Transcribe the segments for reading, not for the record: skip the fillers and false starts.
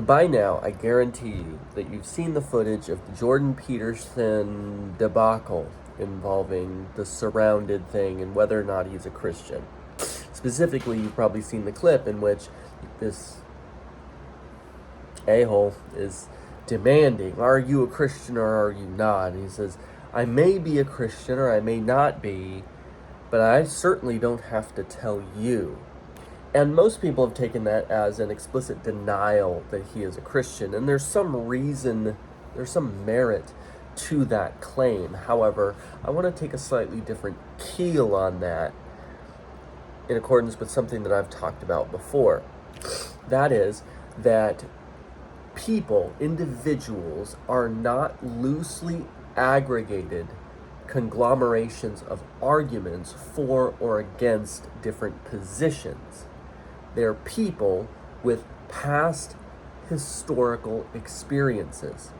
By now, I guarantee you that you've seen the footage of the Jordan Peterson debacle involving the surrounded thing and whether or not he's a Christian. Specifically, you've probably seen the clip in which this a-hole is demanding, are you a Christian or are you not? And he says, I may be a Christian or I may not be, but I certainly don't have to tell you. And most people have taken that as an explicit denial that he is a Christian. And there's some reason, there's some merit to that claim. However, I want to take a slightly different keel on that in accordance with something that I've talked about before. That is that people, individuals, are not loosely aggregated conglomerations of arguments for or against different positions. They're people with past historical experiences.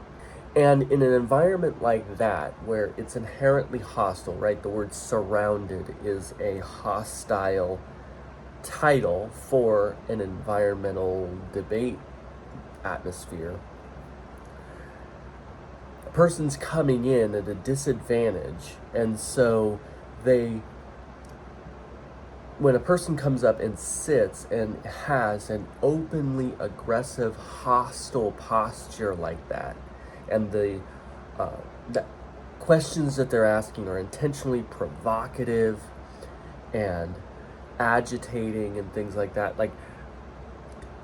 And in an environment like that, where it's inherently hostile, right? The word surrounded is a hostile title for an environmental debate atmosphere. A person's coming in at a disadvantage, and so when a person comes up and sits and has an openly aggressive, hostile posture like that, and the questions that they're asking are intentionally provocative and agitating and things like that, like,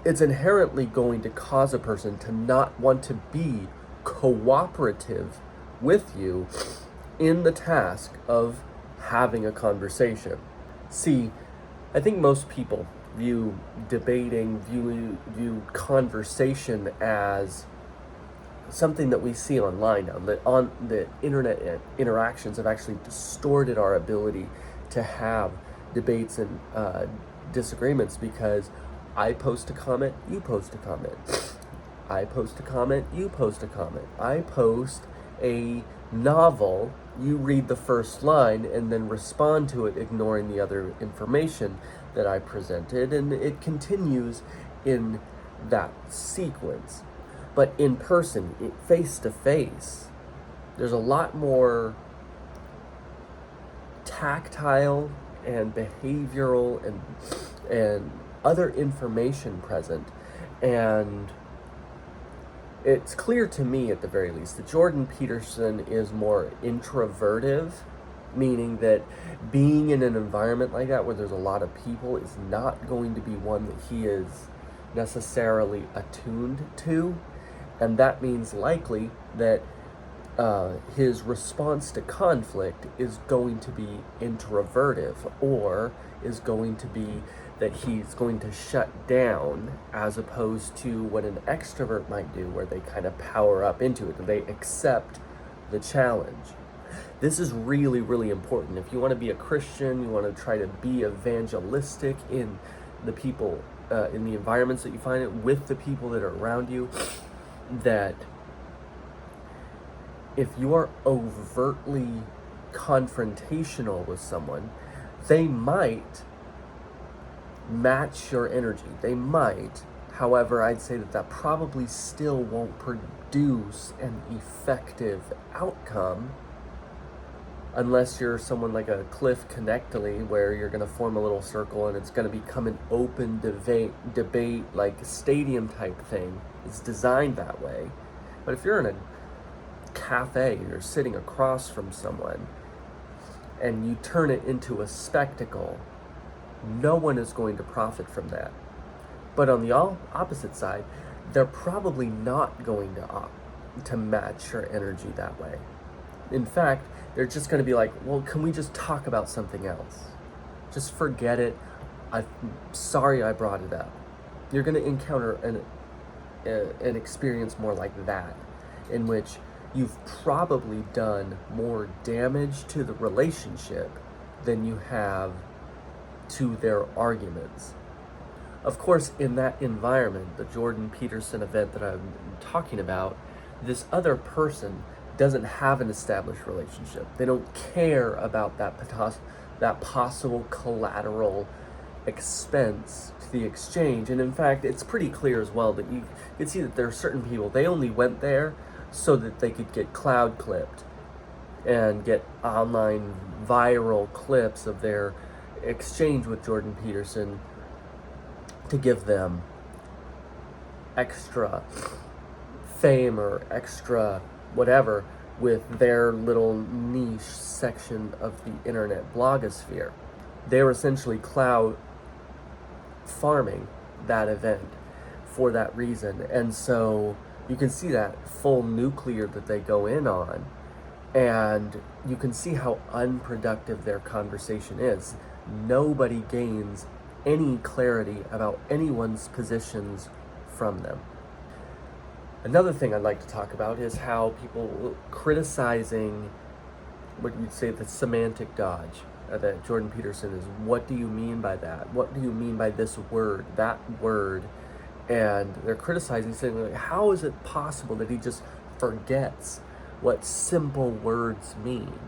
it's inherently going to cause a person to not want to be cooperative with you in the task of having a conversation. See, I think most people view debating, view conversation as something that we see online now. That on the internet interactions have actually distorted our ability to have debates and disagreements, because I post a comment, you post a comment. I post a comment, you post a comment. I post a novel, you read the first line and then respond to it, ignoring the other information that I presented, and it continues in that sequence. But in person, face to face, there's a lot more tactile and behavioral and other information present, and it's clear to me, at the very least, that Jordan Peterson is more introvertive, meaning that being in an environment like that where there's a lot of people is not going to be one that he is necessarily attuned to, and that means likely that his response to conflict is going to be introvertive, or is going to be that he's going to shut down, as opposed to what an extrovert might do, where they kind of power up into it and they accept the challenge. This is really, really important. If you want to be a Christian, you want to try to be evangelistic in the people, in the environments that you find it, with the people that are around you, that if you are overtly confrontational with someone, they might match your energy. They might. However, I'd say that probably still won't produce an effective outcome, unless you're someone like a Cliff Connectly, where you're going to form a little circle and it's going to become an open debate like a stadium type thing. It's designed that way. But if you're in a cafe and you're sitting across from someone and you turn it into a spectacle, no one is going to profit from that. But on the opposite side, they're probably not going to match your energy that way. In fact, they're just going to be like, well, can we just talk about something else? Just forget it. I'm sorry I brought it up. You're going to encounter an experience more like that, in which you've probably done more damage to the relationship than you have to their arguments. Of course, in that environment, the Jordan Peterson event that I'm talking about, this other person doesn't have an established relationship. They don't care about that possible collateral expense to the exchange. And in fact, it's pretty clear as well that you can see that there are certain people, they only went there so that they could get cloud clipped and get online viral clips of their exchange with Jordan Peterson to give them extra fame or extra whatever with their little niche section of the internet blogosphere. They were essentially cloud farming that event for that reason. And so you can see that full nuclear that they go in on, and you can see how unproductive their conversation is. Nobody gains any clarity about anyone's positions from them. Another thing I'd like to talk about is how people criticizing what you'd say the semantic dodge that Jordan Peterson is. What do you mean by that? What do you mean by this word, that word? And they're criticizing, saying, like, how is it possible that he just forgets what simple words mean?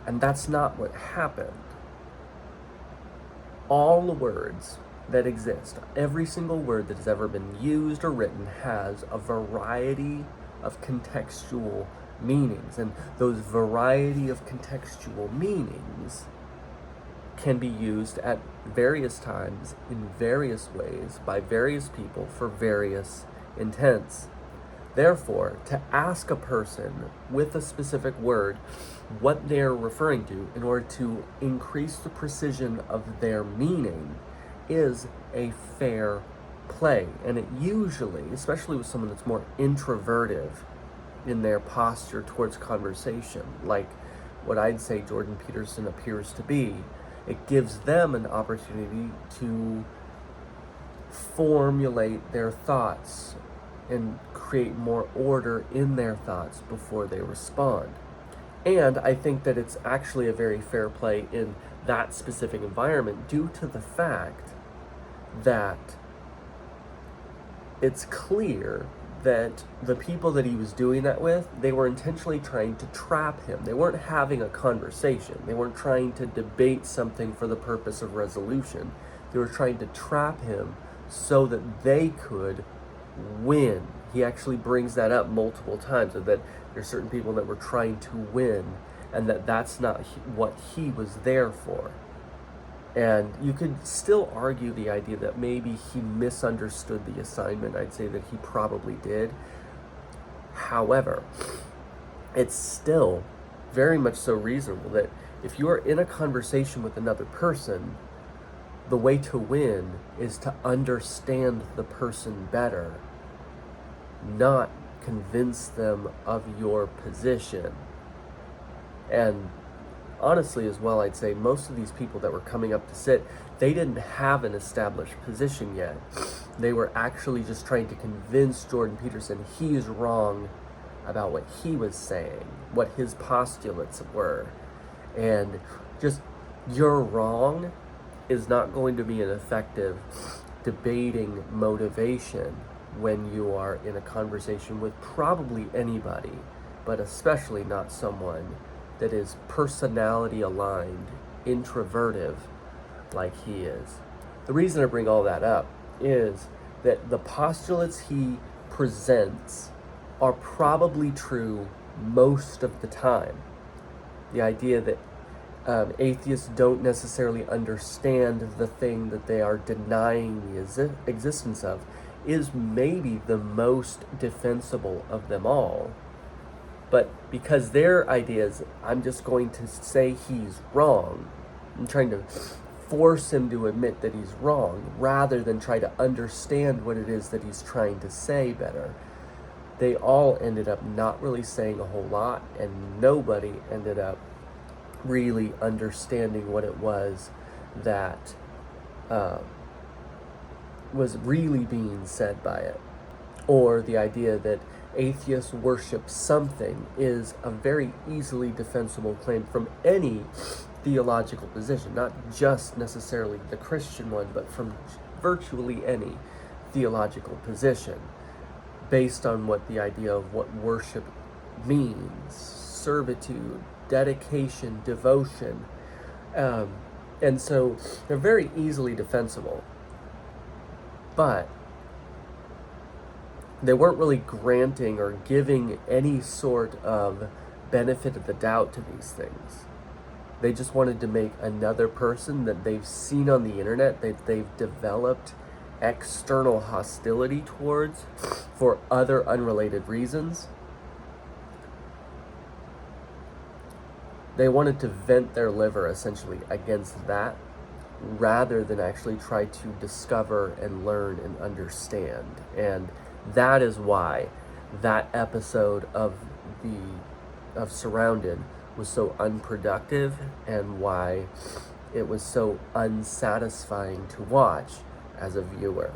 And that's not what happened. All the words that exist, every single word that has ever been used or written, has a variety of contextual meanings. And those variety of contextual meanings can be used at various times in various ways by various people for various intents. Therefore, to ask a person with a specific word what they're referring to in order to increase the precision of their meaning is a fair play. And it usually, especially with someone that's more introverted in their posture towards conversation, like what I'd say Jordan Peterson appears to be, it gives them an opportunity to formulate their thoughts and create more order in their thoughts before they respond. And I think that it's actually a very fair play in that specific environment due to the fact that it's clear that the people that he was doing that with, they were intentionally trying to trap him. They weren't having a conversation. They weren't trying to debate something for the purpose of resolution. They were trying to trap him so that they could win. He actually brings that up multiple times, that there's certain people that were trying to win, and that's not what he was there for. And you could still argue the idea that maybe he misunderstood the assignment. I'd say that he probably did. However, it's still very much so reasonable that if you are in a conversation with another person, the way to win is to understand the person better, not convince them of your position. And honestly as well, I'd say most of these people that were coming up to sit, they didn't have an established position yet. They were actually just trying to convince Jordan Peterson he is wrong about what he was saying, what his postulates were. And just, you're wrong is not going to be an effective debating motivation when you are in a conversation with probably anybody, but especially not someone that is personality aligned, introverted like he is. The reason I bring all that up is that the postulates he presents are probably true most of the time. The idea that atheists don't necessarily understand the thing that they are denying the existence of is maybe the most defensible of them all. But because their idea is, I'm just going to say he's wrong, I'm trying to force him to admit that he's wrong, rather than try to understand what it is that he's trying to say better. They all ended up not really saying a whole lot, and nobody ended up really understanding what it was that was really being said by it. Or the idea that atheists worship something is a very easily defensible claim from any theological position, not just necessarily the Christian one, but from virtually any theological position, based on what the idea of what worship means: servitude, dedication, devotion. And so they're very easily defensible. But they weren't really granting or giving any sort of benefit of the doubt to these things. They just wanted to make another person that they've seen on the internet, that they've developed external hostility towards for other unrelated reasons. They wanted to vent their liver essentially against that, rather than actually try to discover and learn and understand. And that is why that episode of Surrounded was so unproductive, and why it was so unsatisfying to watch as a viewer.